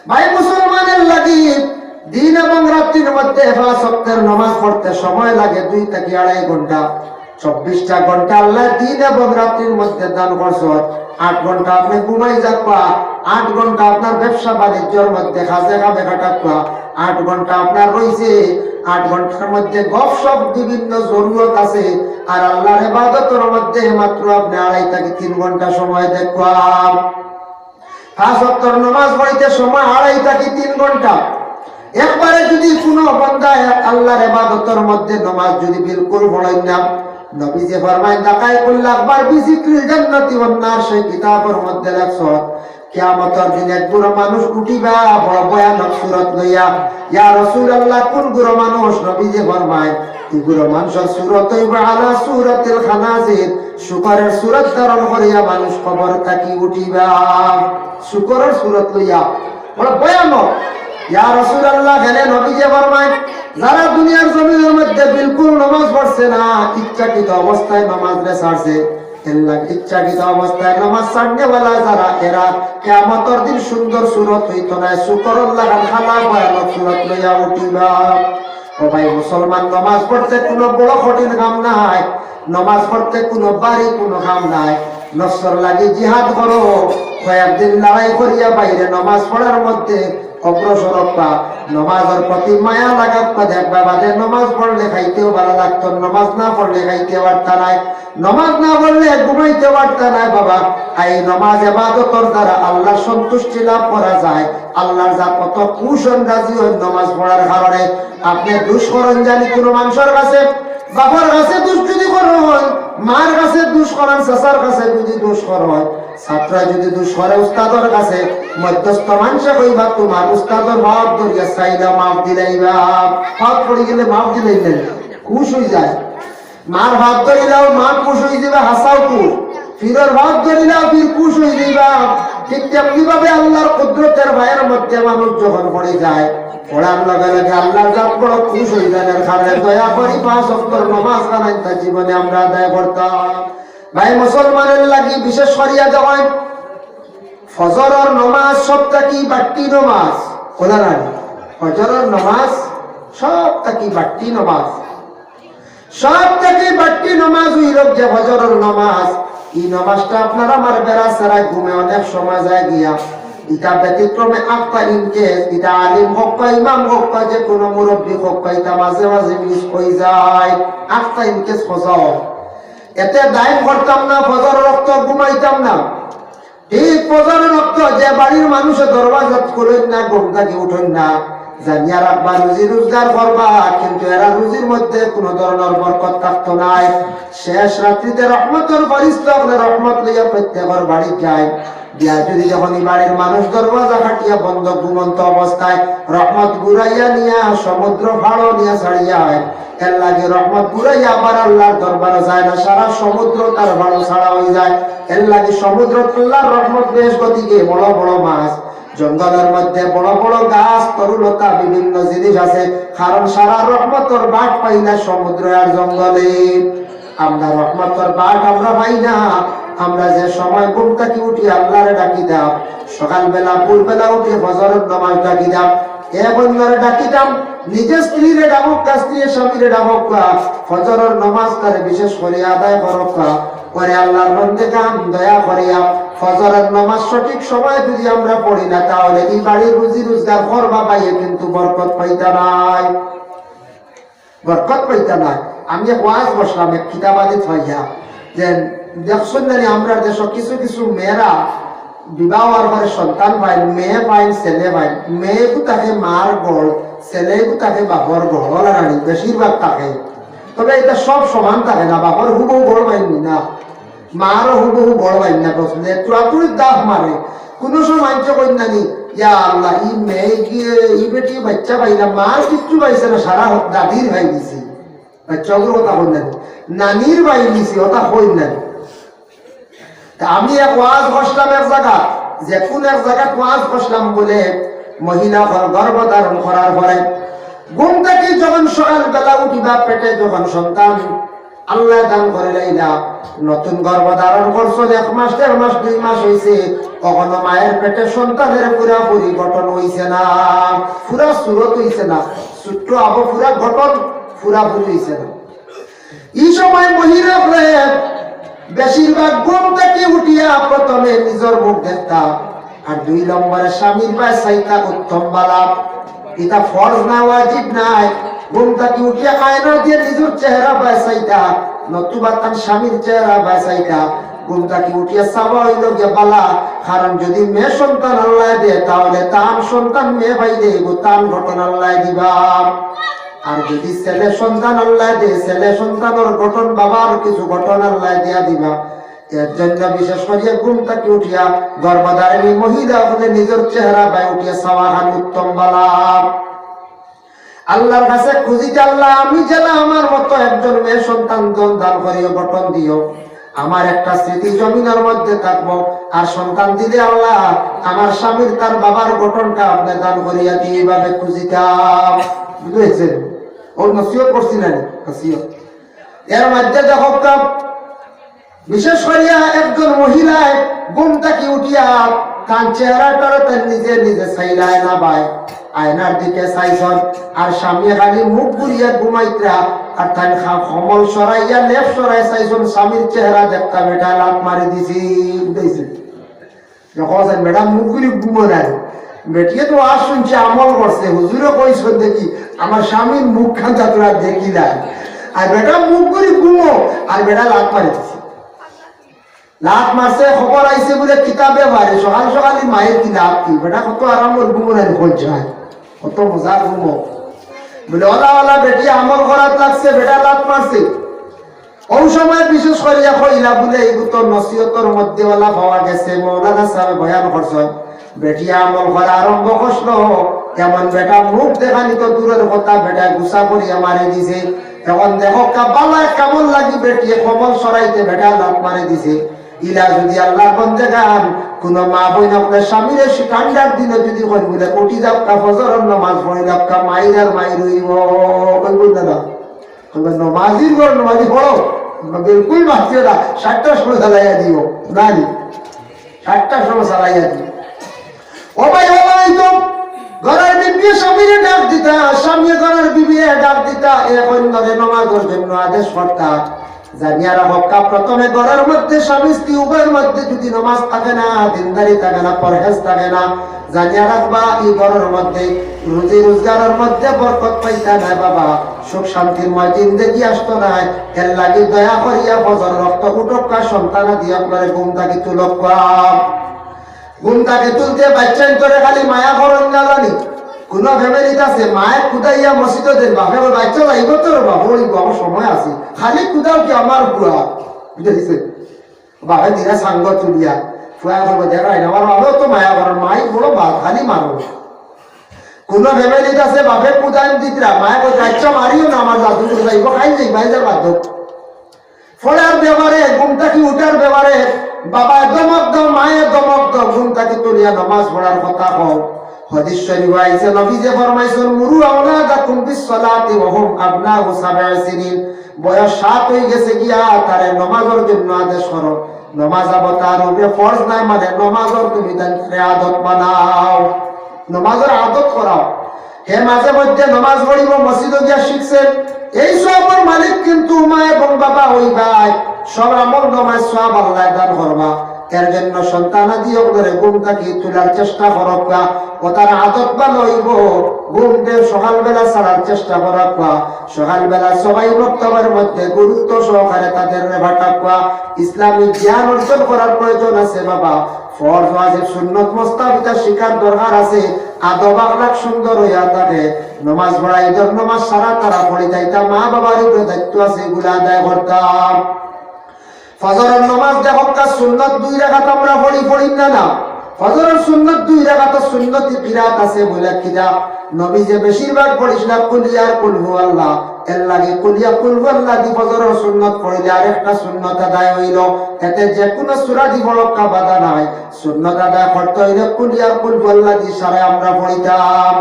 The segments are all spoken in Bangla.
ভাই মুসলমানের লাগি দিন এবং রাত্রির মধ্যে 5 ওয়াক্তের নামাজ পড়তে সময় লাগে 2 থেকে 2.5 ঘন্টা। 24টা ঘন্টা আল্লাহ দিন এবং রাত্রির মধ্যে দান করছেন। 8 ঘন্টা আপনি ঘুমাই যাবা, 8 ঘন্টা আপনার ব্যবসা বাণিজ্যের মধ্যে কাজে কামে কাটাবা, 8 ঘন্টা আপনার রয়েছে, 8 ঘন্টার মধ্যে গপসপ বিভিন্ন জরুরত আছে। আর আল্লাহর ইবাদতের মধ্যে মাত্র আপনি 2.5 থেকে 3 ঘন্টা সময় দেখবা। 5 ওয়াক্তের নামাজ পড়তে সময় 2.5 থেকে 3 ঘন্টা। একবারে যদি কোনো বান্দা আল্লাহর ইবাদতের মধ্যে নামাজ যদি বিলকুল পড়েন না, নবীজি ফরমায় দাকায় কুল্ল আকবার বিজিক্রিল জান্নাতি ওয়ান নার, সেই কিতাবের মধ্যে লেখছে কিয়ামতের দিনে এক বুড়ো মানুষ উঠিবা বড় ভয়ানক সূরত লইয়া। ইয়া রাসূলুল্লাহ, কোন বুড়ো মানুষ? নবীজি ফরমায় এই বুড়ো মানুষের সূরত হইবে আলা সূরাতিল খানাজির, শুকরের সূরত ধারণ করিয়া মানুষ কবর থেকে উঠিবা। শুকরের সূরত লইয়া বড় ভয়ানক। ইয়া রাসূলুল্লাহ, গেলে নবীজি ফরমায় যারা দুনিয়ার জমিনের মধ্যে বিলকুল নামাজ পড়ছে না, ইচ্ছাকৃত অবস্থায় নামাজ ছাড়ছে, ইচ্ছাকৃত অবস্থায় নামাজ ছাড়নে वाला যারা, এরা কিয়ামতের দিন সুন্দর সূরত হইতো না, শুকরের লাগান খালা ভয়ানক সূরত লইয়া উঠিবা। ও ভাই মুসলমান, নামাজ পড়তে কোনো বড় কঠিন কাম নাই, নামাজ পড়তে কোনো বাড়ি কোনো কাম নাই। নফসের লাগি জিহাদ করো, কয়েকদিন লড়াই করিয়া বাইরে নামাজ পড়ার মধ্যে অগ্রসর হবা। নামাজের প্রতি মায়া লাগাত দেখবা, বাদে নামাজ পড়লে খাইতেও ভালো লাগতো, নামাজ না পড়লে খাইতে পারতা নাই, নামাজ না পড়লে ঘুমাইতে পারতা নাই। বাবা, এই নামাজ ইবাদতের দ্বারা আল্লাহর সন্তুষ্টি লাভ করা যায়। আল্লাহর যা কত কুশন রাজি হয় নামাজ পড়ার কারণে। আপনি দুষ করেন জানি কোনো মানুষের কাছে, বাবার কাছে দুষ যদি করো হয়, মার কাছে দুষ করেন, চাচার কাছে যদি দুষ করো হয়, ছাত্র যদি দুষ করে উস্তাদের কাছে, মধ্যস্থ মানুষে কইবা তোমার উস্তাদের মাফ ধরিয়া চাইলা মাফ দিলাইবা। পাপ পড়ে গেলে মাফ দিলাইলেন, খুশ হয়ে যায়। মার ভাত ধরিলাও মা খুশ হয়ে যাবে, হাসাও খুশ। ফিরের ভাত ধরিলাও ফির খুশ হয়ে যাইবা। ঠিক তেমনি ভাবে আল্লাহর কুদরতের ভাইয়ের মধ্যে মানুষ যখন পড়ে যায়, পড়ার লগে লগে আল্লাহর জাত বড় খুশ হয়ে যায়। কারণে দয়া করি 5 ওয়াক্তের নামাজ কানাইতা জীবনে আমরা আদায় করতাম। ভাই মুসলমানের লাগি বিশেষ করিয়া দেওয়ায় ফজরের নামাজ সবটা কি বাড়তি নামাজ, কোলারানি ফজরের নামাজ সবটা কি বাড়তি নামাজ, সবটাকে বাড়তি নামাজ হইল যে ফজরের নামাজ। এই নামাজটা আপনার আমার বেড়া ছাড়াই ঘুমে অনেক সময় যায় গিয়া। এটা ব্যতিক্রমে আটটা ইনকেস, এটা আলিম হোক বা ইমাম হোক বা যে কোনো মুরব্বী হোক বা, এটা মাঝে মাঝে মিস হয়ে যায়। আটটা ইনকেস ফজর, এতে দায়ম করতাম না, ফজর রক্ত ঘুমাইতাম না। ঠিক ফজরের রক্ত যে বাড়ির মানুষের দরওয়াজা খুলেন না, ঘুম থেকে উঠেন না, জানিয়া রাখবা রুজি রোজগার করবা, কিন্তু এরা রুজির মধ্যে কোন ধরনের বরকত থাকতো নাই। শেষ রাত্রিতে রহমতের ফেরেশতা রহমত লইয়া প্রত্যেকের বাড়ি যায়। দিয়া যদি যখন বাড়ির মানুষ দরওয়াজা খাটিয়া বন্ধ ঘুমন্ত অবস্থায় রহমত ঘুরাইয়া নিয়া সমুদ্র ভাড়ো নিয়ে ছাড়িয়া হয়, এর লাগে রহমত ঘুরাইয়া আবার আল্লাহর দরবারে যায় না, সারা সমুদ্র তার ভাড়ো ছাড়া হয়ে যায়। এর লাগে সমুদ্র আল্লাহর রহমত বেশ গতিকে, বড় বড় মাছ, জঙ্গলের মধ্যে বড় বড় গাছ, তরুলতা, বিভিন্ন জিনিস আছে। কারণ সারা রহমতের বাট পাই না সমুদ্র আর জঙ্গলে। আমরা রহমতের বাট আমরা পাই না। আমরা যে সময় ঘুম থেকে উঠি আল্লাহরে ডাকি দাও, সকালবেলা ভোরবেলা উঠে ফজরের নামাজ ডাকি দাও, এ বন্ধুরে ডাকি দাও, নিজের স্ত্রীরে ডাকুক, স্ত্রীর স্বামীরে ডাকুক, ফজরের নামাজ তারে বিশেষ করে আদায় করুক করে আল্লাহর বন্দেগান দয়া করিয়া ফজরের নামাজ সঠিক সময় যদি আমরা পড়ি না, তাহলে এই বাড়ির রুজি রোজগার করবা পাইয়ে কিন্তু বরকত পাইতা নাই, বরকত পাইতা নাই। আমি এক ওয়াজ বসলাম এক কিতাবাদি হইয়া, যে দেখছেন জানি আমরা দেশ কিছু কিছু মেয়েরা বিবাহ হওয়ার পরে সন্তান পায়, মেয়ে পায় ছেলে পায়, মেয়েকু তাকে মার গড়, ছেলেকু তাকে বাপর গড় রানি বেশিরভাগ থাকে। তবে এটা সব সমান থাকে না, বাপর হুবহু গড় পাইনি না, মারও হুবহু গড় পাইনি না, বসলে চুয়াতুরি দাগ মারে। কোন সময় কন্যানি ইয়া আল্লাহ ই মেয়ে গিয়ে ই বেটি বাচ্চা পাইলা, মার কিচ্ছু পাইছে না, সারা দাদির ভাই দিছি বাচ্চাগুলো কথা কন্যানি, নানির ভাই দিছি ওটা কন্যানি। আমি এক ওয়াজ বসলাম এক জায়গা, যে কোন এক জায়গায় ওয়াজ বসলাম বলে মহিলা গর্ভধারণ করার পরে ঘুম থেকে যখন সকালবেলা উঠিবা পেটে যখন সন্তান আল্লাহ দান করে লাইলা নতুন গর্ভ ধারণ করছো 1 মাস 1.5 মাস 2 মাস হইছে কখনো মায়ের পেটে সন্তানের পুরাপুরি গঠন হইছে না, পুরা সুরত হইছে না, ছোট্ট আবু পুরা গঠন পুরাপুরি হইছে না। এই সময় মহিলা বেশিরভাগ ঘুম থেকে উঠিয়া প্রথমে নিজের মুখ দেখতা আর 2 নম্বরে স্বামীর পায়ে চাইতা উত্তম বালা। এটা ফরজ না ওয়াজিব নাই। ঘুম থেকে উঠিয়া আয়না দিয়ে নিজের চেহারা পায়ে চাইতা নতুবা তার স্বামীর চেহারা পায়ে চাইতা। ঘুম থেকে উঠিয়া চাওয়া হইল গে বালা, কারণ যদি মেয়ে সন্তান আল্লাহ দে তাহলে তার সন্তান মেয়ে পাইলে তার ঘটন আল্লাহ দিবা। আর যদি ছেলে সন্তান আল্লাহ দে ছেলে সন্তানের গঠন বাবার কিছু গঠন আল্লাহ দিয়া দিবা। এর জন্য বিশেষ করিয়া ঘুম থেকে উঠিয়া গর্ভধারিণী মহিলা হলে নিজের চেহারা বাই উঠিয়া সাওয়াহান উত্তম বালা। আল্লাহর কাছে খুঁজিতে আল্লাহ আমি যেন আমার মতো একজন মেয়ে সন্তান দান করিও গঠন দিও, আমার একটা স্মৃতি জমিনের মধ্যে থাকবো। আর সন্তান দিলে আল্লাহ আমার স্বামীর তার বাবার গঠনটা আপনি দান করিয়া দিয়ে এইভাবে খুঁজিতাম। বুঝেছেন? ওর নসিহত করছি না নসিহত। এর মধ্যে দেখো বিশেষ করিয়া একজন মহিলায় ঘুম থেকে উঠিয়া তার চেহারাটার তার নিজে নিজে চাইলায় না ভাই আয়নার দিকে চাইছন আর স্বামী খালি মুখ ঘুরিয়া ঘুমাইত্রা আর তাই কমল সরাইয়া লেপ সরাই চাইছন স্বামীর চেহারা দেখতা বেটা লাত মারি দিছি দিয়েছে যখন বেটা মুখ ঘুরি ঘুমো নাই বেটিয়ে তো আর শুনছে আমল করছে হুজুরে কইছ দেখি আমার স্বামীর মুখ খান্তা তোরা দেখি নাই আর বেটা মুখ ঘুরি ঘুমো আর বেটা লাত মারি দিছি। লাত মারছে খবর আইছে বলে কিতাবে বাড়ে সকাল সকালই মায়ের কি লাভ কি বেটা কত আরাম ঘুমো নাই যায় কত মজা ঘুমো বলে ওলা ওলা বেটি আমল করাত লাগছে বেটা লাত মারছে। ওই সময় বিশেষ করিয়া কইলা বলে এইগুলো তো নসিহতর মধ্যে ওলা পাওয়া গেছে মৌলানা সাহেব বয়ান করছেন বেটি আমল করা আরম্ভ করলো এমন বেটা মুখ দেখানি তো দূরের কথা বেটা গুসা করিয়া মারি দিছে। এখন দেখো কাবালা কেমন লাগি বেটিয়ে কমল সরাইতে বেটা লাত মারি দিছে। ইলা যদি আল্লাহ বন্ধে গান কোন মা বইন আপনার স্বামীর ঠান্ডার দিনে যদি কই বলে কোটি যাবকা ফজরের নামাজ পড়ি যাবকা মাইরার মাই রইব কইব না তবে নমাজির ঘর নমাজি পড়ো বিলকুল মাতিও না 7টার সময় চালাইয়া দিও নানি 7টার সময় চালাইয়া দিও। ও ভাই তো ঘরের বিবি স্বামীরে ডাক দিতা স্বামী ঘরের বিবি ডাক দিতা এখন ধরে নমাজের জন্য আদেশ করতা জানিয়া রাখা প্রথমে ঘরের মধ্যে স্বামী স্ত্রী উভয়ের মধ্যে যদি নামাজ থাকে না দিনদারি থাকে না পরহেজ থাকে না জানিয়া রাখবা এই ঘরের মধ্যে রুজি রোজগারের মধ্যে বরকত পাইতা নাই বাবা সুখ শান্তিময় জিন্দেগি আসতো নাই। এর লাগি দয়া করিয়া ফজর রক্ত উঠকা সন্তান দিয়ে আপনার ঘুম থাকি তুলক ঘুম থাকি তুলতে বাচ্চাই করে খালি মায়া করেন না জানি কোন ফ্যামিলিতে আছে মায়ের কুদাইয়া মসজিদে দেন বাপে বাচ্চা লাগবে তোর বাবু আমার সময় আছে খালি কুদাও কি আমার বুয়া বুঝেছে বাপে দিনা সাঙ্গ তুলিয়া ফুয়া করবো দেখাই আমার বাবাও তো মায়া করেন মাই বড় খালি মারো। কোন ফ্যামিলিতে আছে বাপে কুদাইন দিতরা মায়ের বাচ্চা মারিও না আমার দাদু যাইব খাই যাই বাইজার বাধ্য ফলের ব্যাপারে ঘুম থাকি উঠার ব্যাপারে বাবা দমক দাও মায়ের দমক দাও ঘুম থাকি তুলিয়া নামাজ পড়ার কথা কও। হাদিস শরীফে আইছে নবী যে ফরমাইছেন মুরু আওলাদাকুম বিসসালাতি ওয়া হুম আবনাউ 7 সিনিন বয়স 7 হয়ে গেছে গিয়া তারে নামাজের জন্য আদেশ করো। নামাজ আবতার উপরে ফরজ নাই মানে নামাজের তুমি তাকে আদত বানাও নামাজের আদত করাও। হে মাঝে মধ্যে নামাজ পড়িব মসজিদে গিয়া শিখছেন এই সবের মালিক কিন্তু মা এবং বাবা ওই ভাই সব আমল নামাজ সব আল্লাহ দান করবা। এর জন্য সন্তানাদি ওগুলোরে ঘুম থাকি তোলার চেষ্টা করবা ও তার আদত ভালো হইব। ঘুম দিয়ে সকালবেলা ছাড়ার চেষ্টা করবা সকালবেলা সবাই বক্তব্যের মধ্যে গুরুত্ব সহকারে তাদের ভাটাবা। ইসলামী জ্ঞান অর্জন করার প্রয়োজন আছে বাবা। ফরজ ওয়াজিব সুন্নাত মুস্তাহাবিতা শিকার দরকার আছে। আদব আখলাক সুন্দর হইয়া থাকে নামাজ পড়া ঈদের নামাজ সারা তারা পড়ে যাইতাম মা বাবার উপরে দায়িত্ব আছে এগুলো আদায় করতাম। ফজরের নামাজ দেখো সুন্নত 2 রাকাত আমরা পড়ি না ফজরের সুন্নত 2 রাকাত সুন্নতি কিরাত আছে বলে কিরা নবী যে বেশিরভাগ পড়িছিল কুলিয়া কুল হু আল্লাহ এর লাগে কুলিয়া কুল হু আল্লাহ দি ফজরের সুন্নত পড়িলে আরেকটা সুন্নত আদায় হইল। এতে যে কোনো সূরা দি বলকা বাধা নাই সুন্নত আদায় করতে হইলে কুলিয়া কুল হু আল্লাহ দি সারা আমরা পড়িতাম।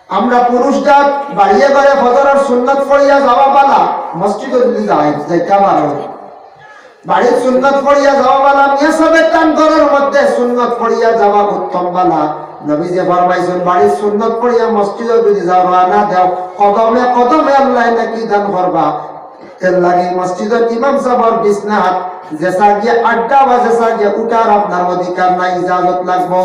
আমরা পুরুষরা বাড়িয়ে করে ফজরের সুন্নত পড়িয়া যাওয়া বালা মসজিদে যদি যাইতে পারো বাড়ির সুন্নত পড়িয়া যাওয়া বালা মিয়া সাহেবের টান ঘরের মধ্যে সুন্নত পড়িয়া যাওয়া উত্তম বালা নবী যে ফরমাইছেন বাড়ির সুন্নত পড়িয়া মসজিদে যদি যাওয়া না দাও কদমে কদমে আল্লাহ নাকি দান করবা এর লাগি মসজিদের ইমাম সাহেবের বিছনাত যেসা গিয়ে আড্ডা বা যেসা গিয়ে উঠার আপনার অধিকার নাই ইজাজত লাগবো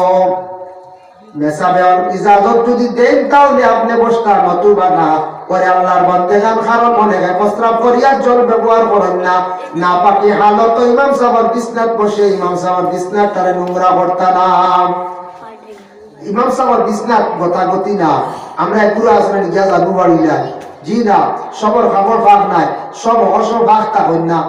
মেসাবের ইজাজত যদি দেন তাহলে আপনি বসতা নতুবা না পরে আল্লাহর বান্দেগান খারাপ মনে হয় প্রস্রাব করিয়া জল ব্যবহার করেন না পাকি হালত ইমাম সাহেবের বিছনাত বসে ইমাম সাহেবের বিছনাত তারে নোংরা করতা না ইমাম সাহেবের বিছনাত গতাগতি না আমরা পুরো আসলে গিয়া জাদু বাড়িলা জি না সবর খবর ভাগ নাই সব অসব ভাগ থাকেন না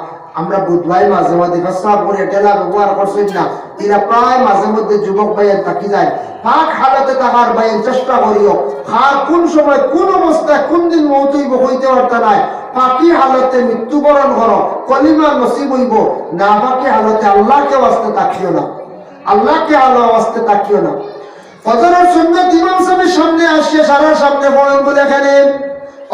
আমরা বুধবাই মাঝে মধ্যে প্রস্রাব করে টেলা ব্যবহার করছেন না এরা প্রায় মাঝে মধ্যে যুবক ভাইয়ের থাকি যায় পাক হালতে থাকার ভাইয়ের চেষ্টা করিও খার কোন সময় কোন অবস্থায় কোন দিন মৌতইব হইতে পারতা নাই পাকি হালতে মৃত্যুবরণ করো কলিমা নসিব হইব না পাকি হালতে আল্লাহকে ওয়াস্তে তাকিও না আল্লাহকে আলো ওয়াস্তে তাকিও না ফজরের সুন্নাত ইমাম সাহেবের সামনে আসিয়া সারা সামনে পড়েন বলে এখানে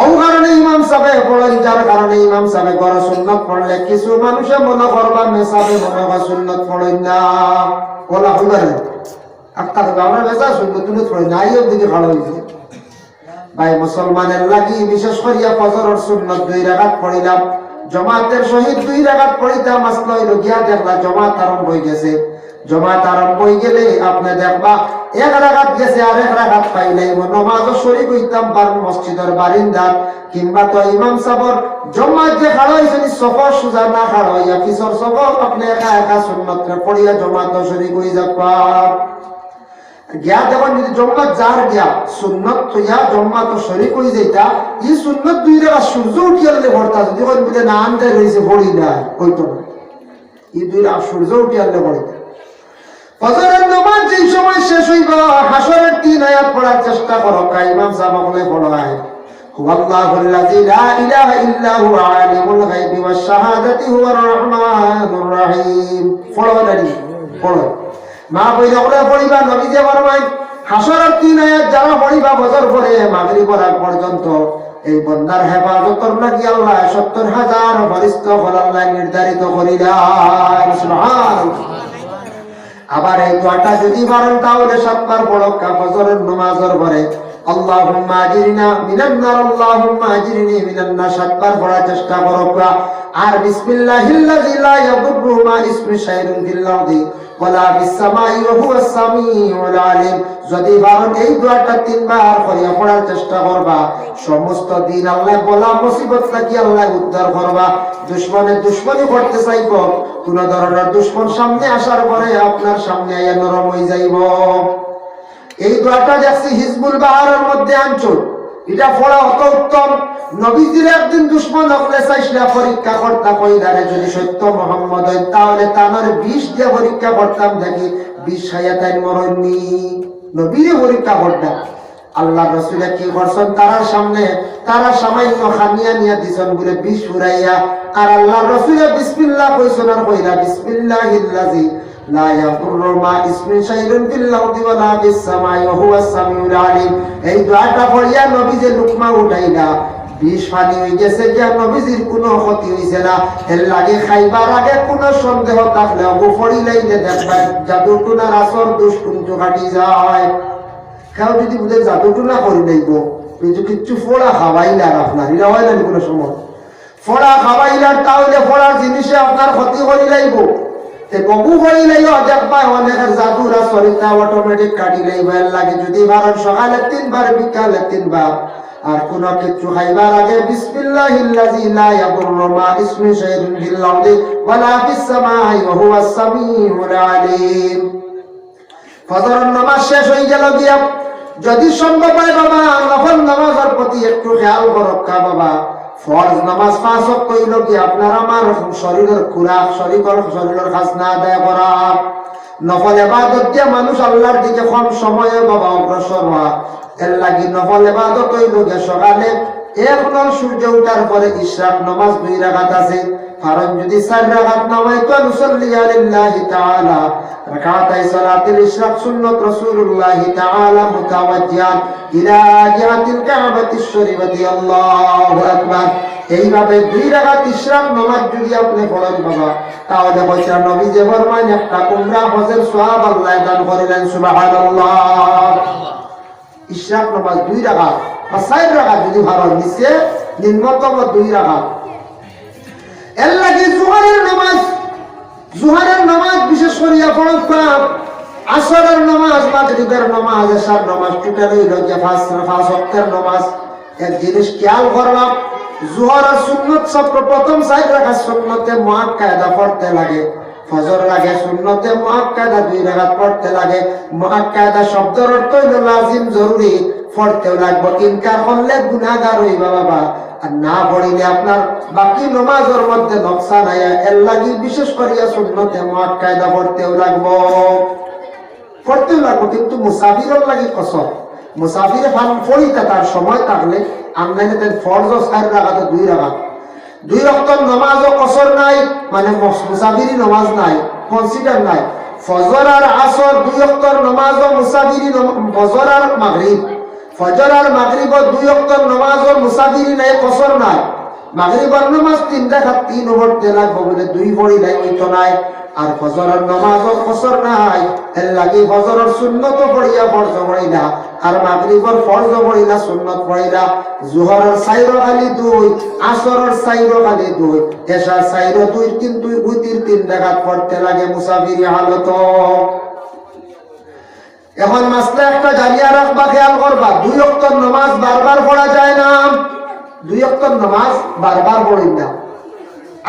ও কারণে ইমাম সাহেব পড়েন যার কারণে ইমাম সাহেব গড় সুন্নত পড়লে কিছু মানুষে মনে করবা মেসাবে মনে হয় সুন্নত পড়েন না বলা হইবার আপনার আমরা বেজা সুন্নত তুলত পড়ি না আইও দিকে ভালো হয়েছে ভাই মুসলমানের লাগি বিশেষ করিয়া ফজরের সুন্নত 2 রাকাত পড়িলাম জমাতের সহিত 2 রাকাত পড়িতাম আসলে হইল গিয়া দেখলা জমাত আরম্ভ হয়ে গেছে জমাত আরম্ভ হয়ে গেলে আপনি দেখবা 1 রাকাত গেছে আর 1 রাকাত পাইলাই নামাজও শরীক হইতাম পার মসজিদের বারিন্দা কিংবা তো ইমাম সাহেবের জমাত যে খাড়া হইছেন সফর সুজা না খাড়া হইয়া কিশোর সফর আপনি একা একা সুন্নতরে পড়িয়া জমাতও শরীক হই যাবা গিয়া দেখুন যদি জমাত যার গিয়া সুন্নত হইয়া জমাতও শরীক হই যাইতা এই সুন্নত 2 রাকাত সূর্য উঠিয়ালে পড়তা যদি কোন বলে না আনতে রইছে পড়ি না কইতো না এই 2 রাকাত সূর্য উঠিয়ালে পড়িতা ফজরের নামাজ যেই সময় শেষ হইবা হাসরের 3 আয়াত পড়ার চেষ্টা করো ইমাম সাহেব বলে পড়ায় হুয়াল্লাহুল্লাযী লা ইলাহা ইল্লা হুয়া আলিমুল গায়বি ওয়াশ শাহাদাতি হুয়ার রহমানুর রহিম পড়ো মা বইলা বলে পড়িবা নবী যে ফরমায় হাসরের 3 আয়াত যারা পড়িবা ফজর পরে মাগরিব পড়া পর্যন্ত এই বান্দার হেফাজতের লাগি আল্লাহ 70,000 ফেরেশতা আল্লাহ নির্ধারিত করিলেন সুবহানাল্লাহ আবার এই দোয়াটা যদি পারেন তাহলে 7 বার পড়ো ফজরের নামাজের পরে আল্লাহুম্মা আজিরনা মিনান নার আল্লাহুম্মা আজিরনি মিনান নার 7 বার পড়ার চেষ্টা করো আর বিসমিল্লাহিল্লাযী লা ইয়াদুররু মা ইসমি শাইউন ফিল আরদি ওয়ালা ফিস সামাই ওয়া হুয়াস সামিউল আলিম যদি পারেন এই দোয়াটা 3 বার পড়ার চেষ্টা করবা সমস্ত দিন আল্লাহ বলা মুসিবত থেকে আল্লাহ উদ্ধার করবা দুশমনি করতে চাইব কোন ধরনের দুশমন সামনে আসার পরে আপনার সামনে আইয়া নরম হয়ে যাইব এই দোয়াটা দেখছি হিজবুল বাহারের মধ্যে আনছুন এটা পড়া অত উত্তম নবীজির একদিন দুশমন হলে চাইছিলা পরীক্ষা করতাম কইদারে যদি সত্য মোহাম্মদ হয় তাহলে তানোর 20 দিয়ে পরীক্ষা করতাম দেখি 20 হায়া তাই মরণনি নবীরে পরীক্ষা করতাম আল্লাহ রাসূলে কি করছেন তারা সামান্য খানিয়া নিয়া দিছেন বলে 20 ফুরাইয়া আর আল্লাহ রাসূলে বিসমিল্লাহ কইছেন আর কইরা বিসমিল্লাহিল্লাযী লা ইয়াদুররু মা ইসমি শাইউন ফিল আরদি ওয়ালা ফিস সামাই ওয়া হুয়াস সামিউল আলিম এই দোয়াটা পড়িয়া নবী যে লুকমা উঠাইলা 20 পানি হয়ে গেছে যে নবীজির কোনো ক্ষতি হইছে না এর লাগে খাইবার আগে কোনো সন্দেহ থাকলে ও পড়িলাই যে দেখবা জাদুটুনার আসর দুষ্টুঞ্চ কাটি যায় কেউ যদি বুঝে জাদুটুনা করি নাইব কিন্তু কিচ্ছু ফোড়া খাওয়াইলার আপনার এটা হয় না কোনো সময় ফোড়া খাওয়াইলার তাহলে ফোড়ার জিনিসে আপনার ক্ষতি করি লাইব কবু করি লাইব দেখবা অনেকের জাদুরা শরীরটা অটোমেটিক কাটি লাইব এর লাগে যদি ভারত সকালে 3 বার বিকালে 3 বার আর কোন কিছু খাইবার আগে বিসমিল্লাহিল্লাযী লা ইয়াদুররু মা ইসমি শাইউন ফিল আরদি ওয়ালা ফিস সামাই ওয়া হুয়াস সামিউল আলিম ফজরের নামাজ শেষ হয়ে গেল গিয়া যদি সম্ভব হয় বাবা নফল নামাজের প্রতি একটু খেয়াল করক্কা বাবা ফরজ নামাজ 5 ওয়াক্ত হইল কি আপনার আমার শরীরের খুরাক শরীরের খাজনা আদায় করা নফল ইবাদত দিয়ে মানুষ আল্লাহর দিকে কম সময়ে বাবা অগ্রসর হওয়া এর লাগি নফল ইবাদত হইল গিয়া সকালে 1 নল সূর্য ওঠার পরে ইশরাক নামাজ 2 রাকাত আছে কারণ যদি 4 রাকাত নামাইতো নুসাল্লি লিল্লাহি তাআলা রাকাতাই সালাতুল ইশরাক সুন্নাত রাসূলুল্লাহ তাআলা মুতাওয়াজ্জিহান ইলা জিহাতিল কাবাতিশ শরীফাতি আল্লাহু আকবার। এইভাবে 2 রাকাত ইশরাক নামাজ যদি আপনি পড়েন বাবা, তাহলে বলছে নবী যে ফরমান একটা উমরা হজের সওয়াব আল্লাহ দান করিলেন। সুবহানাল্লাহ। ইশরাক নামাজ 2 রাকাত বা 4 রাকাত যদি ভালো নিচে নিম্নতম 2 রাকাত। এর লাগে জোহরের নামাজ বিশেষ করিয়া পড়তাম, আসরের নামাজ, মাগরিবের নামাজ, এশার নামাজ, টোটাল হইল যে 5 ওয়াক্তের নামাজ। এক জিনিস খেয়াল করলাম, জোহরের সুন্নত সর্বপ্রথম 4 রাকাত সুন্নতে মুআক্কাদা পড়তে লাগে। ফজর লাগে সুন্নতে মুআক্কাদা 2 রাকাত পড়তে লাগে। মুআক্কাদা শব্দের অর্থ হইল লাজিম, জরুরি, পড়তেও লাগবে। ইনকার করলে গুনাহগার হইবা বাবা, আর না পড়িলে আপনার বাকি নামাজের মধ্যে নকশা নাই। এর লাগি বিশেষ করিয়া সুন্নতে মুআক্কাদা পড়তেও লাগবে। কিন্তু মুসাফিরের লাগি কসর, মুসাফিরে পড়িতে তার সময় থাকলে আমদানি দেন ফরজ 4 রাকাত 2 রাকাত। 2 ওয়াক্তের নামাজও কসর নাই, মানে মুসাফিরি নামাজ নাই, কনসিডার নাই। ফজর আর আসর 2 ওয়াক্তের নামাজও মুসাফিরি, ফজর আর মাগরিব, ফজর আর মাগরিব 2 ওয়াক্তের নামাজও মুসাফিরি নাই, কসর নাই। মাগরিবের নামাজ 3 রাকাত 3 পড়তে লাগবে বলে 2 পড়ি নাই, হইতো নাই। আর ফজরের নামাজও কসর নাই, এর লাগি ফজরের সুন্নত পড়িয়া ফরজ পড়িলা, আর মাগরিবের ফরজ পড়িলা, সুন্নত পড়িলা। যোহরের 4 খালি 2, আসরের 4 খালি 2, এশার 4 2, কিন্তু উইতির 3 রাকাত পড়তে লাগে মুসাফিরি হালত। এখন মাসলা একটা জানিয়া রাখবা, খেয়াল করবা, 2 ওয়াক্তের নামাজ বারবার পড়া যায় না। 2 ওয়াক্তের নামাজ বারবার পড়ি না।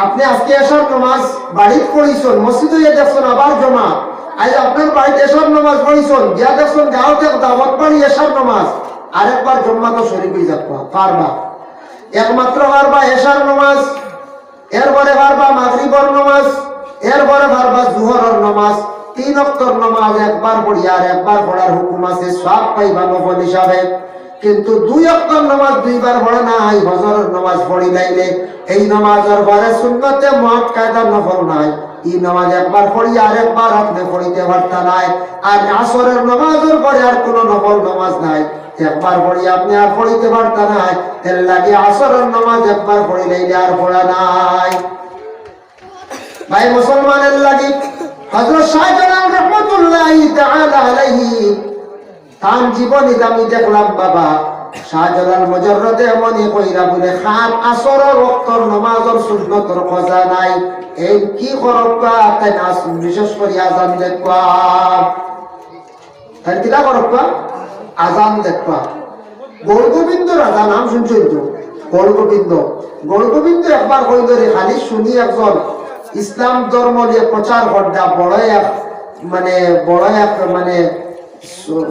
আপনি আজকে এশার নামাজ বাড়িতে পড়িছেন, মসজিদে গিয়ে দেখছেন আবার জমা। আজ আপনার বাড়িতে এশার নামাজ পড়িছেন, গিয়া দেখছেন গাঁওতে দাওয়াত বাড়ি এশার নামাজ, আরেকবার জম্মা তো শরীক হয়ে যাবা পারবা। একমাত্র পারবা এশার নামাজ, এরপরে পারবা মাগরিবের নামাজ, এরপরে পারবা জোহরের নামাজ। 3 ওয়াক্তের নামাজ একবার পড়ি, আর একবার পড়ার হুকুম আছে, সব পাইবা নফল হিসাবে। কিন্তু 2 ওয়াক্তের নামাজ 2 বার পড়ে নাই, ফজরের নামাজ পড়ি লাইলে এই নামাজের পরে সুন্নতে মুআক্কাদা নফল নাই। এই নামাজ একবার পড়ি, আর একবার আপনি পড়িতে পারতা নাই। আর আসরের নামাজের পরে আর কোনো নফল নামাজ নাই, একবার পড়ি আপনি আর পড়িতে পারতা নাই। এর লাগে আসরের নামাজ একবার পড়ি লাইলে আর পড়া নাই। ভাই মুসলমানের লাগি হযরত শাহজালাল রাহমাতুল্লাহি তাআলা আলাইহি তার জীবনী আমি দেখলাম বাবা, শাহজালাল মুজাররদে এমনই কইরা বলে খান আসরের ওয়াক্তের নামাজের সুন্নতর কজা নাই। এই কি করবা তাই না, বিশেষ করে আজান দেখবা, তাই কিলা করবা, আজান দেখবা। গৌরগোবিন্দর আজান নাম শুনছেন তো? গৌরগোবিন্দ একবার কই ধরে খালি শুনি, একজন ইসলাম ধর্ম নিয়ে প্রচার করটা বড় এক মানে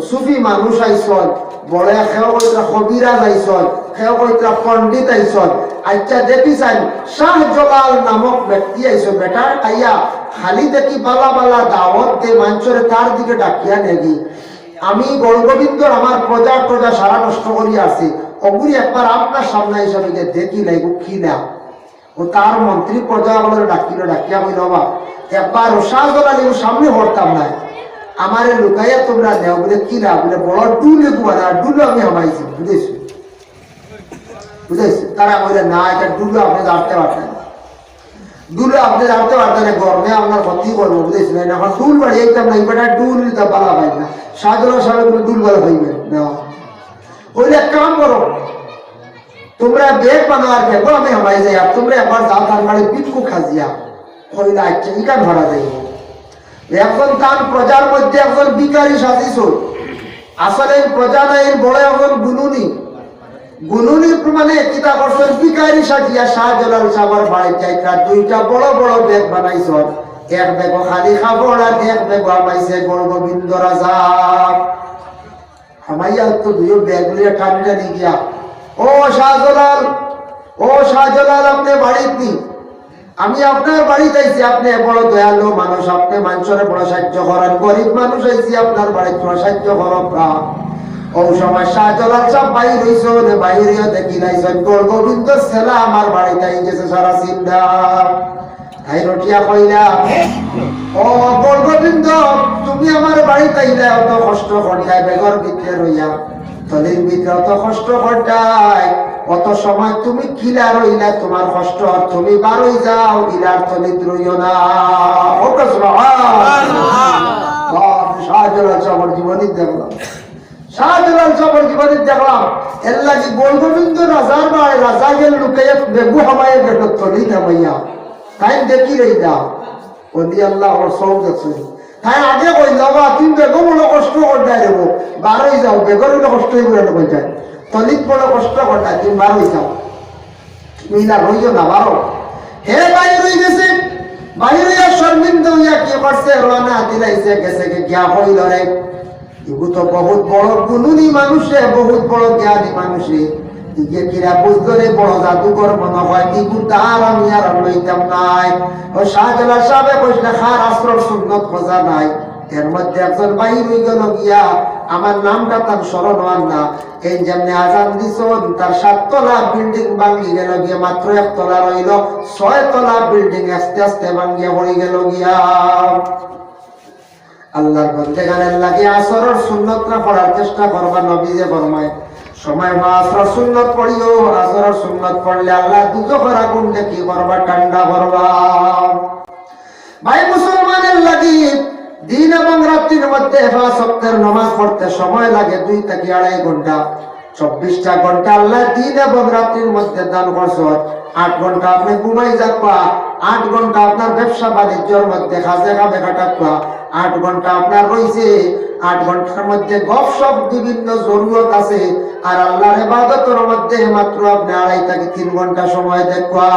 সুফি মানুষ আইসন, বড় খেও কইরা কবিরাজ আইসন, খেও কইরা পণ্ডিত আইসন। আচ্ছা দেখি চাই শাহজালাল নামক ব্যক্তি আইসন, বেটার খাইয়া খালি দেখি বালা বালা দাওয়াত দে মানুষের তার দিকে ডাকিয়া নেগি। আমি গৌরগোবিন্দর আমার প্রজা সারা নষ্ট করিয়া আছে, অগুরি একবার আপনার সামনে হিসাবে দেখি লাইব কি না। ও তার মন্ত্রী প্রজা বলে ডাকিয়া কইল বাবা একবার শাহজালাল সামনে হরতাম নাই, আমারে লুকাইয়া তোমরা নেও বলে কি না বলে বড় ডুলে গুয়ারা ডুলো আমি হামাইছি, বুঝেছি। তারা বলে না এটা ডুলো আপনি জানতে পারতেন, ডুলো আপনি জানতে পারতেন গরমে আপনার ক্ষতি করবো, বুঝেছি। এখন ডুল বাড়ি এইতাম না, এবার ডুল বালা পাই না, শাহজালাল সাহেব ডুল বালা হইবে না। ওই এক কাম করো, তোমরা বেগ বানাবার ভেবো আমি হামাই যাই, আর তোমরা একবার যাও তার বাড়ি বিক্ষু খাজিয়া হইলে আচ্ছা ইটা ধরা যাইব। এখন তার প্রজার মধ্যে একজন বিকারী সাজিস, আসলে প্রজা নাই, বড় একজন গুনুনি মানে কিতা করছেন বিকারী সাজিয়া শাহজালাল সাহেবের বাড়িতে যাইতা 2টা বড় বড় ব্যাগ বানাইছ। এক ব্যাগ খালি খাবর, আর এক ব্যাগ আমাইছে গৌরগোবিন্দ রাজা হামাইয়া তো 2 ব্যাগ লিয়ে ঠান্ডা নিয়ে গিয়া, ও শাহজালাল আপনি বাড়িতে নি, আমি আপনার বাড়িতে আইছি, আপনি বড় দয়ালু মানুষ, আপনি মানুষের বড় সাহায্য করেন, গরিব মানুষ আইছি আপনার বাড়িতে সাহায্য করেন। ও সময় শাহজালাল সব বাইর হইছো বাইরে দেখি নাইছেন গোবিন্দ ছেলা আমার বাড়িতে আই গেছে সারা চিন্তা তাই রটিয়া কইলা ও গোবিন্দ তুমি আমার বাড়িতে আইলে অত কষ্ট করতাই বেগর ভিতরে রইয়া তলির ভিতরে অত কষ্ট করতাই অত সময় তুমি কিলা রইলা তোমার কষ্ট তুমি বারই যাও ইলার তলিত রইও না ও শাহজালাল সবার জীবনী দেখলাম শাহজালাল সবার জীবনী দেখলাম এর লাগি গোবিন্দ রাজার বাড়ি রাজা গেল লুকাইয়া বেগু হামায় গেল তলি নামাইয়া তাই দেখি রই দাও ওদি আল্লাহ ওর সব দেখছে তাই আগে কই যাবা তুমি বেগো বড় কষ্ট করতে দেবো বারোই যাও বেগর কষ্ট হয়ে যায় তলিত বড় কষ্ট করতে তুমি বারোই যাও মিলা রইও না বারো হে বাইর হয়ে গেছে বাইর হইয়া শর্মিন্দা হইয়া কি করছে রওনা দিলাইছে গেছে গিয়া হইল রে এগু তো বহুত বড় গুণী মানুষে বহুত বড় জ্ঞানী মানুষে ইগে কিরা বুঝলো রে বড় জাদুঘর মনে হয় ইগু তার আমি আর লইতাম নাই ও শাহজালাল সাহেব কইলা খার আসর সুন্নত খোঁজা নাই এর মধ্যে একজন বাইর হয়ে গেল গিয়া আমার নামটা তার স্মরণ হন না এই যেমনি আজান দিছ তার 7 তলা বিল্ডিং ভাঙ্গি গেল গিয়া মাত্র 1 তলা রইল 6 তলা বিল্ডিং আস্তে আস্তে ভাঙ্গিয়া পড়ে গেল গিয়া আল্লাহর বন্দেগানের লাগি আসরের সুন্নতটা পড়ার চেষ্টা করবা নবীজে ফরমায় সময় আসরের সুন্নত পড়িও আসরের সুন্নত পড়লে আল্লাহ দুজখের আগুনকে কি করবা ঠান্ডা করবা ভাই মুসলমানের লাগি দিন এবং রাত্রির মধ্যে 5 ওয়াক্তের নামাজ পড়তে সময় লাগে 2 থেকে 2.5 ঘন্টা 24টা ঘন্টা আল্লাহ দিন এবং রাত্রির মধ্যে দান করছে 8 ঘন্টা আপনি ঘুমাই যাবা 8 ঘন্টা আপনার ব্যবসা বাণিজ্যের মধ্যে কাজে কামে কাটাবা 8 ঘন্টা আপনার রইছে 8 ঘন্টার মধ্যে গপসপ বিভিন্ন জরুরত আছে আর আল্লাহর ইবাদতের মধ্যে মাত্র আপনি 2.5 থেকে 3 ঘন্টা সময় দেখবা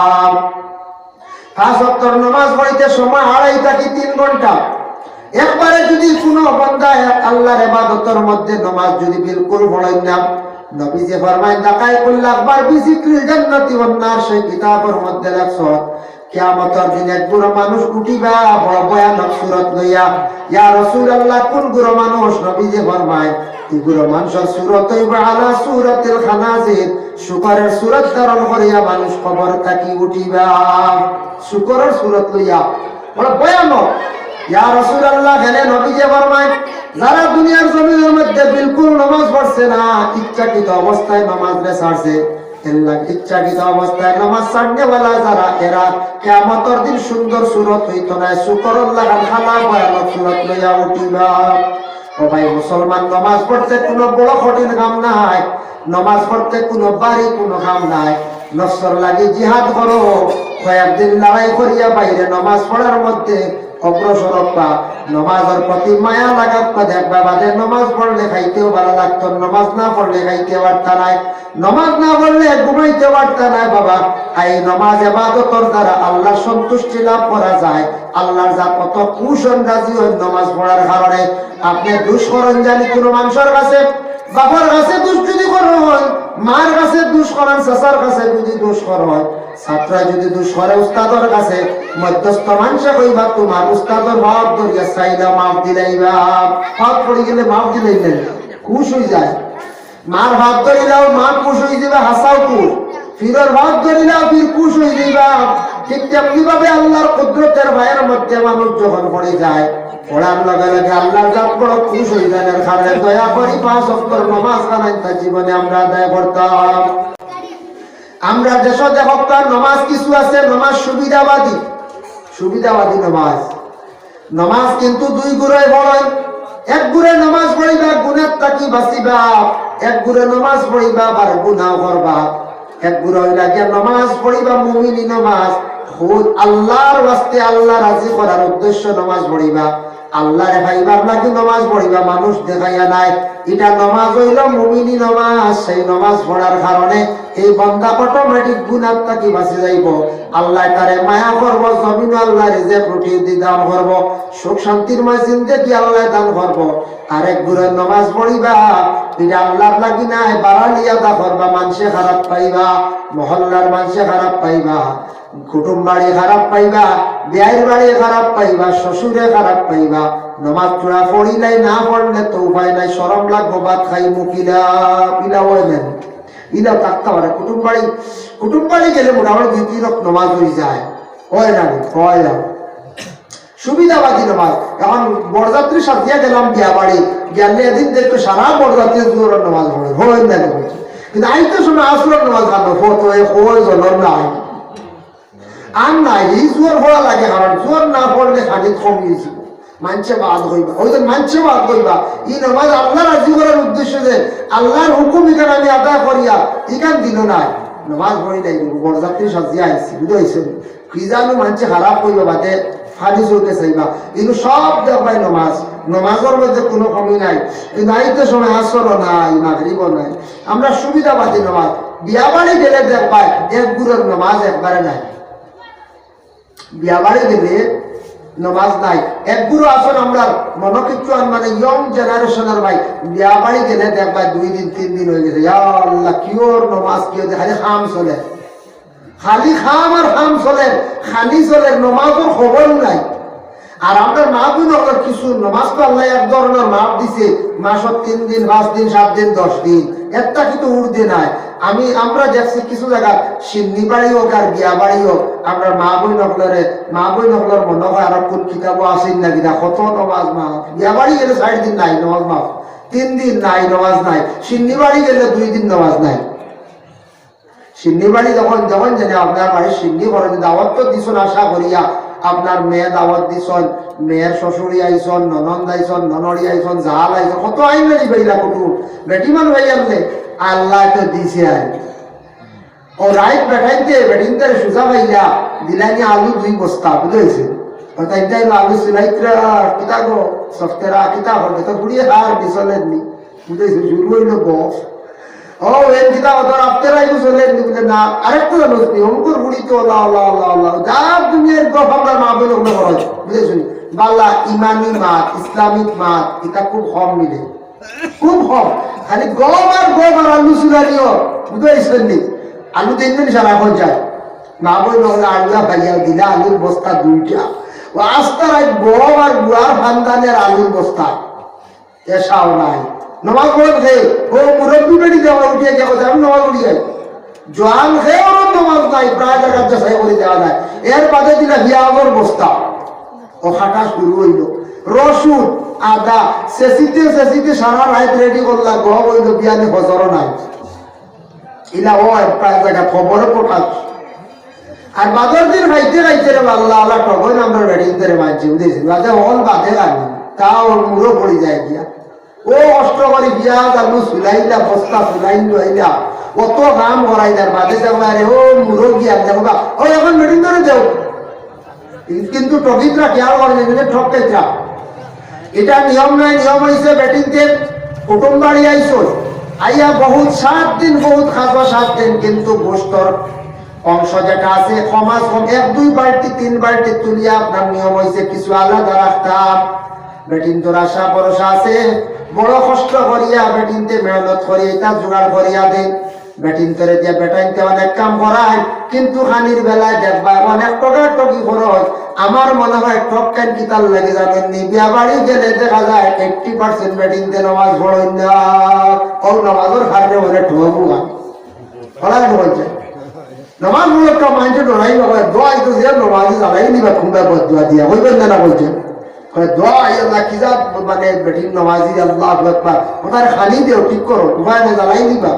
5 ওয়াক্তের নামাজ পড়তে সময় 2.5 থেকে 3 ঘন্টা একবারে যদি কোনো বান্দা আল্লাহর ইবাদতের মধ্যে নামাজ যদি বিলকুল পড়েন না নবীজি ফরমায় দাকায় কুল্ল আকবার বিজিক্রিল জান্নাতি ওয়ান নার সেই কিতাবের মধ্যে লেখছে কিয়ামতের দিনে বুড়ো মানুষ উঠিবা বড় ভয়ানক সূরত লইয়া ইয়া রাসূলুল্লাহ কোন বুড়ো মানুষ নবীজি ফরমায় এই বুড়ো মানুষের সূরত হইবে আলা সূরাতিল খানাজির শুকরের সূরত ধারণ করিয়া মানুষ কবর থেকে উঠিবা শুকরের সূরত লইয়া বড় ভয়ানক ইয়া রাসূলুল্লাহ গেলে নবীজি ফরমায় যারা দুনিয়ার জমিনের মধ্যে বিলকুল নামাজ পড়ছে না ইচ্ছাকৃত অবস্থায় নামাজ ছাড়ছে এল্লাহ ইচ্ছাকৃত অবস্থায় নামাজ ছাড়নে वाला যারা এরা কিয়ামতের দিন সুন্দর সূরত হইতো না শুকরুল্লাহ খালা ভয়ানক সূরত লইয়া উঠিবা ও ভাই মুসলমান নামাজ পড়তে কোনো বড় কঠিন কাম নাই নামাজ পড়তে কোনো বাড়ি কোনো কাম নাই নফসর লাগি জিহাদ করো কয়েকদিন লড়াই করিয়া বাইরে নামাজ পড়ার মধ্যে অগ্রসর হবা নামাজের প্রতি মায়া লাগাত দেখবা বাদে নামাজ পড়লে খাইতেও ভালো লাগতো নামাজ না পড়লে খাইতে পারতা নাই নামাজ না পড়লে ঘুমাইতে পারতা নাই বাবা এই নামাজ ইবাদতের দ্বারা আল্লাহর সন্তুষ্টি লাভ করা যায় আল্লাহর যা কত কুশন রাজি হয় নামাজ পড়ার কারণে আপনি দুষ করেন জানি কোনো মানুষের কাছে বাবার কাছে দুষ যদি করেন মার কাছে দুষ করেন চাচার কাছে যদি দুষ করেন ছাত্রা যদি দুষ করে উস্তাদের কাছে মধ্যস্থ মানুষে কইবা তোমার উস্তাদের ভাব ধরিয়া চাইলা মাফ দিলাইবা পাপ পড়ে গেলে মাফ দিলাইলেন খুশ হয়ে যায় মার ভাব ধরিলাও মা খুশ হয়ে যাবে হাসাও খুশ ফিরের ভাব ধরিলাও ফির খুশ হয়ে যাইবা ঠিক তেমনি ভাবে আল্লাহর কুদরতের ভাইয়ের মধ্যে মানুষ যখন পড়ে যায় পড়ার লগে লগে আল্লাহর জাত বড় খুশ হয়ে যায় কারণে দয়া করি 5 ওয়াক্তের নামাজ কানাইতা জীবনে আমরা আদায় করতাম আমরা দেশ দেখতাম নামাজ কিছু আছে নামাজ সুবিধাবাদী নামাজ কিন্তু 2 গুণে বড় এক গুণে নামাজ পড়িবা গুণের তাকি বাঁচিবা এক গুণে নামাজ পড়িবা আর গুনাহ করবা এক গুণে হইলা যে নামাজ পড়িবা মুমিনি নামাজ খুদ আল্লাহর ওয়াস্তে আল্লাহ রাজি করার উদ্দেশ্য নামাজ পড়িবা আল্লাহর ভাইবার লাগি নামাজ পড়িবা মানুষ দেখাইয়া নাই এটা নামাজ হইল মুমিনি নামাজ সেই নামাজ পড়ার কারণে এই বান্দা অটোমেটিক গুনাহ থেকে বাঁচে যাইব আল্লাহ তারে মায়া করব জমিন আল্লাহ রিজিক রুটি দি দান করব সুখ শান্তির মাঝে জিন্দেগি আল্লাহ দান করব আরেক গুরে নামাজ পড়িবা এটা আল্লাহর লাগি নাই বাড়ালিয়া দা করবা মানুষে খারাপ পাইবা মহল্লার মানুষে খারাপ পাইবা কুটুম বাড়ি খারাপ পাইবা বিয়ের বাড়ি খারাপ পাইবা শ্বশুরে খারাপ পাইবা নমাজ তোরা পড়িলাই না পড়লে তো উপায় নাই, শরম লাগবো, ভাত খাই মুখিলা পিলা ওই নেন ইলাও থাকতে পারে। কুটুম বাড়ি গেলে মোটামুটি 2-3 রকম নমাজ হয়ে যায়, হয় না হয় না সুবিধাবাদী নমাজ। এখন বরযাত্রী সাথিয়া গেলাম বিয়া বাড়ি গেলে এদিন দেখতো সারা বরযাত্রী জোরের নমাজ পড়ে হয় না, কিন্তু আইতে সময় আসরের নমাজ খানো ফটো জনের নাই আর নাই, এই জোর পড়া লাগে, কারণ জোর না পড়লে খানিক কমিয়েছিল মানছে বাদ হইবা, ওই যে মানছে বাদ হইবা। এই নামাজ আল্লাহ রাজি করার উদ্দেশ্য যে আল্লাহর হুকুম এখানে আমি আদায় করিয়া এখান দিল নাই নামাজ পড়ি নাই, বরযাত্রী সাজিয়া আইসি বুঝাইছে কি জানো মানছে খারাপ হইবা বাদে ফানি চৌকে চাইবা, কিন্তু সব দেখবাই নমাজের মধ্যে কোনো কমি নাই। কিন্তু আইতে সময় আসরও নাই, মাগরিবও নাই। আমরা সুবিধাবাদী নমাজ। বিয়া বাড়ি গেলে দেখবাই এক গুরুর নমাজ একবারে নাই, বিয়া বাড়ি গেলে নমাজ নাই এক গুরু আসন। আমরা মনকিচ্ছুয়ান মানে ইয়ং জেনারেশনের ভাই বিয়া বাড়ি গেলে দেখবা 2 দিন 3 দিন হয়ে গেছে, আল্লাহ কিওর নমাজ কি হয়েছে, খালি খাম চলে, খালি খাম আর খাম চলে, খালি চলে, নমাজের খবর নাই। আর আমরা মা বোন কিছু নমাজ তো আল্লাহ এক ধরনের মাপ দিছে, মাসত 3 দিন 5 দিন 7 দিন 10 দিন, একটা কিন্তু উর্দে নাই। আমরা দেখছি কিছু জায়গা সিন্নি বাড়ি হোক আর বিয়া বাড়ি হোক, আমরা মা বই নকলের মনে হয় আর কোন কিতাবও আসেন না কিনা কত নমাজ মাফ। বিয়া বাড়ি গেলে 4 দিন নাই নমাজ মাফ, 3 দিন নাই নমাজ নাই, সিন্নি বাড়ি গেলে 2 দিন নমাজ নাই। সিন্নি বাড়ি যখন জানে আপনার বাড়ির সিন্নি করেন দাওয়াত তো দিছন আশা করিয়া, আপনার মেয়ে দাওয়াত দিছন, মেয়ের শ্বশুরি আইসন, ননন্দ আইসন, ননরি আইসন, জাল আইসন, কত আইন ভাইলা কুটুম বেটি মান ভাই আনলে আল্লাহ তো দিছে আর ও রাইট বেটাইতে বেটিনতে সুজা ভাইয়া দিলানি আলু 2 বস্তা বুঝেছে, তাই যাই আলু সিলাইত্রা কিতা গো সফতেরা কিতা হবে তো গুড়িয়ে আর বিছলেন নি বুঝেছে, শুরু হইল বস ও এর কিতা হতো আপনারাই বুঝলেন নি বলে না। আরেকটা জানোস নি অঙ্কুর গুড়ি তো আল্লাহ আল্লাহ আল্লাহ আল্লাহ যা দুনিয়ার গপ আমরা মা বলে ওগুলো করা হয় বুঝেছি। বাল্লা ইমানি মাত ইসলামিক মাত এটা খুব কম মিলে, খুব কম, খালি গম আর আলু চুলারিও বুঝেছেন নি, আলু 3 দিন সারা হয়ে যায়, মা বই নহলে আলুয়া ভাইয়া দিলা আলুর বস্তা 2টা, ও আস্তার গম আর গুয়ার ফান্দানের আলুর বস্তা এসাও নাই। নমাজ পড়ে খেয়ে ও মুরব্বী বেড়ি দেওয়া উঠিয়ে যাবো আমি নমাজ উঠিয়ে জোয়ান খেয়ে ওর নমাজ নাই, প্রায় জায়গার যাচাই করে দেওয়া যায়। এর বাদে দিলা বিয়াবর বস্তা ও হাঁটা শুরু হইল, রসুন আদা সেচিতে সারা রাত রেডি করলা, গম হইল বিয়ানে হজরও নাই, ইলা ও প্রায় জায়গা খবর প্রকাশ। আর বাদর দিন খাইতে রে আল্লাহ আল্লাহ টগন আমরা বেড়িতে রে মানছি বুঝেছি, বাদে অল বাদে লাগবে তাও মুড়ো পড়ে যায় গিয়া, ও কষ্ট করে বিয়া আলু চুলাইলা বস্তা চুলাইন লইলা কত কাম করাইলার বাদে যাবো আরে ও মুড়ো গিয়া যাবো ও এখন বেড়িন ধরে যাও, কিন্তু টকিতরা খেয়াল করে ঠকাইতরা এটা নিয়ম নাই। নিয়ম হয়েছে বেটিনতে কুটুম বাড়ি আইসো আইয়া বহুত 7 দিন বহুত খাজা 7 দিন, কিন্তু গোস্তর অংশ যেটা আছে কমাস কম 1-2 বালতি 3 বালতি তুলিয়া আপনার নিয়ম হয়েছে কিছু আলাদা রাখতাম। বেটিন তোর আশা ভরসা আছে, বড় কষ্ট করিয়া বেটিনতে মেহনত করি এটা জোগাড় করিয়া দেন, বেটিন তোরে দিয়ে বেটাইনতে অনেক কাম করায়, কিন্তু খানির বেলায় দেখবা অনেক টকি খরচ। আমার মনে হয় টকান কিতাল লাগে যাবেন নি, বিয়া বাড়ি গেলে দেখা যায় 80% বেটিনতে নামাজ পড়েন না, ও নামাজের হারে বলে ঠকবো ফলায় বলছে নামাজ বলে একটা মাইন্ডে ডরাই বাবা দোয়াই তো যে নামাজি জ্বালাই নিবা খুঁড়া দোয়া দিয়া হইবেন না বলছে দোয়া আল্লাহ কি যা মানে বেটিন নামাজি আল্লাহ আকবার ওটার খালি দেও ঠিক করো উপায় না জ্বালাই নিবা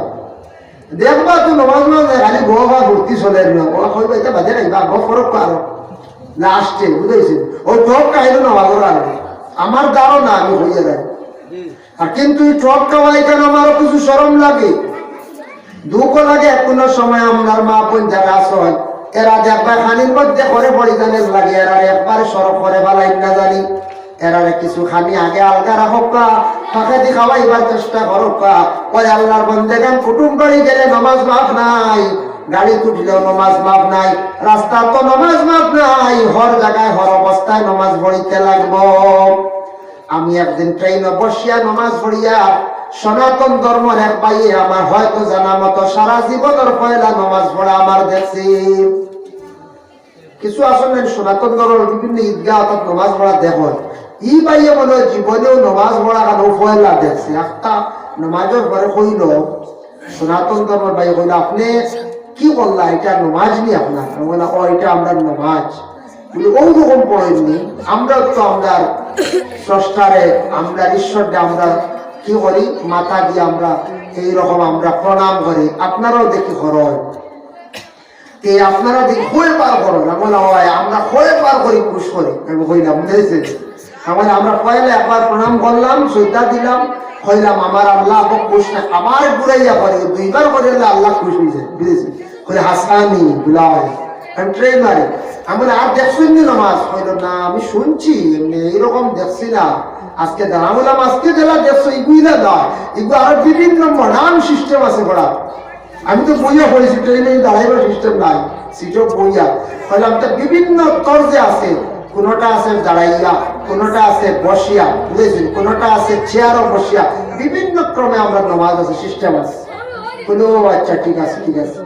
দেখবা তো নামাজ না খালি গোয়া ভর্তি চলে না ও কইবা এটা বাজে রাখবা গো ফরক পারো লাস্টে বুঝাইছে ও টক খাইলো নামাজের আগে আমার ধারণা আমি হইয়া যাই। আর কিন্তু টক খাওয়াই কেন আমারও কিছু শরম লাগে, দুঃখ লাগে। কোনো সময় আমার মা বোন যারা আসয় এরা দেখবা খানির মধ্যে করে পরিধানের লাগে, এরা একবারে সরব করে বালাই না জানি, এরারে কিছু খানি আগে আলগা রাখক কা ফাঁকাতি খাওয়াইবার চেষ্টা করক কা। ওই আল্লাহর বন্দেগান কুটুম বাড়ি গেলে নামাজ মাফ নাই, গাড়ি তুটলেও নামাজ মাফ নাই, রাস্তা তো নামাজ মাফ নাই, হর জায়গায় হর অবস্থায় নামাজ পড়িতে লাগবো। আমি একদিন ট্রেনে বসিয়া নামাজ পড়িয়া সনাতন ধর্মের এক পাইয়ে আমার হয়তো জানা মতো সারা জীবনের পয়লা নামাজ পড়া আমার দেখছি। কিছু আসলে সনাতন ধর্মের বিভিন্ন ঈদগাহ অর্থাৎ নামাজ পড়া দেখো ই বাইয়ে মনে হয় জীবনেও নমাজ পড়া কেন ফয়লা দেখছে একটা নমাজের পরে কইল সনাতন ধর্মের ভাই কইল আপনি কি করলা এটা নমাজ নি আপনার বললাম ও এটা আমরা নমাজ বলি ওরকম পড়েননি আমরা তো আমরা স্রষ্টারে আমরা ঈশ্বরকে আমরা কি করি মাথা দিয়ে আমরা এইরকম আমরা প্রণাম করি আপনারাও দেখি করো আপনারা দেখি হয়ে পার করো আমরা হয়ে পার করি খুশ করি আমি কইলাম বুঝেছি আমরা পয়লা একবার প্রণাম করলাম শ্রদ্ধা দিলাম কইলাম আমার আল্লাহ খুশ না আমার ঘুরাইয়া করে দুইবার করে আল্লাহ খুশ হয়েছে বুঝেছি কইলে হাসানি বুলাই আমি ট্রেন মারি আমি আর দেখছি নামাজ কইল না আমি শুনছি এমনি এইরকম দেখছি না আজকে দাঁড়া বললাম আজকে জেলা দেখছো এগুলা নয় এগুলো আরো বিভিন্ন মডার্ন সিস্টেম আছে পড়া আমি তো বইয়া পড়েছি ট্রেনে দাঁড়াইবার সিস্টেম নাই সিটও বইয়া কইলাম তো বিভিন্ন তর্জে আছে কোনটা আছে দাঁড়াইয়া কোনটা আছে বসিয়া বুঝেছেন কোনটা আছে চেয়ারও বসিয়া বিভিন্ন ক্রমে আমরা নামাজ আছে সিস্টেম আছে কোনো আচ্ছা ঠিক আছে ঠিক আছে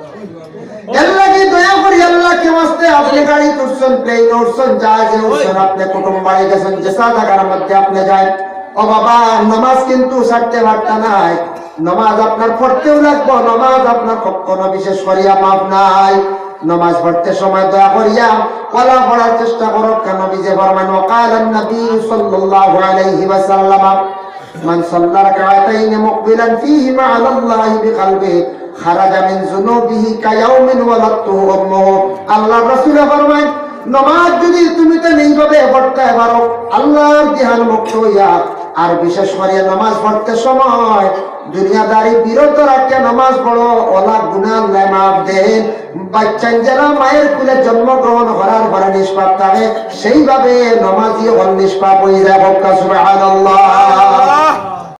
আল্লাহকে দয়া করি আল্লাহকে ওয়াস্তে আপনি গাড়ি উঠছেন প্লেন উঠছেন জাহাজে উঠছেন আপনি কুটুম্ব বাড়ি গেছেন যেসা জায়গার মধ্যে আপনি যান ও বাবা নামাজ কিন্তু ছাড়তে পারতা নাই নামাজ আপনার পড়তেও লাগবে নামাজ আপনার কখনো বিশেষ করিয়া মাপ নাই নামাজ পড়তে সময় দয়া করিয়া ওয়ালা পড়ার চেষ্টা করো কেন বিজে ফরমান ওয়াকালান নবী সাল্লাল্লাহু আলাইহি ওয়াসাল্লাম মান সাল্লা রাকাতাইন মুকবিলান ফীহিমা আলা আল্লাহি বিকলবিহি খারাজা মিন যুনুবিহি কায়াউমিন ওয়ালাতুহু উম্মুহু আল্লাহর রাসূল ফরমান নামাজ যদি তুমি তো এইভাবে পড়তে পারো আল্লাহর ধ্যান মুক্ত হইয়া আর বিশেষ করে নামাজ পড়তে সময় দুনিয়াদারি বিরত রাখতে নামাজ পড়ো ওলা গুনাহ আল্লাহ মাফ দেন বাচ্চা যারা মায়ের কুলে জন্মগ্রহণ করার পরে নিষ্পাপ থাকে সেইভাবে নামাজি হল নিষ্পাপ হয়ে যায় সুবহানাল্লাহ।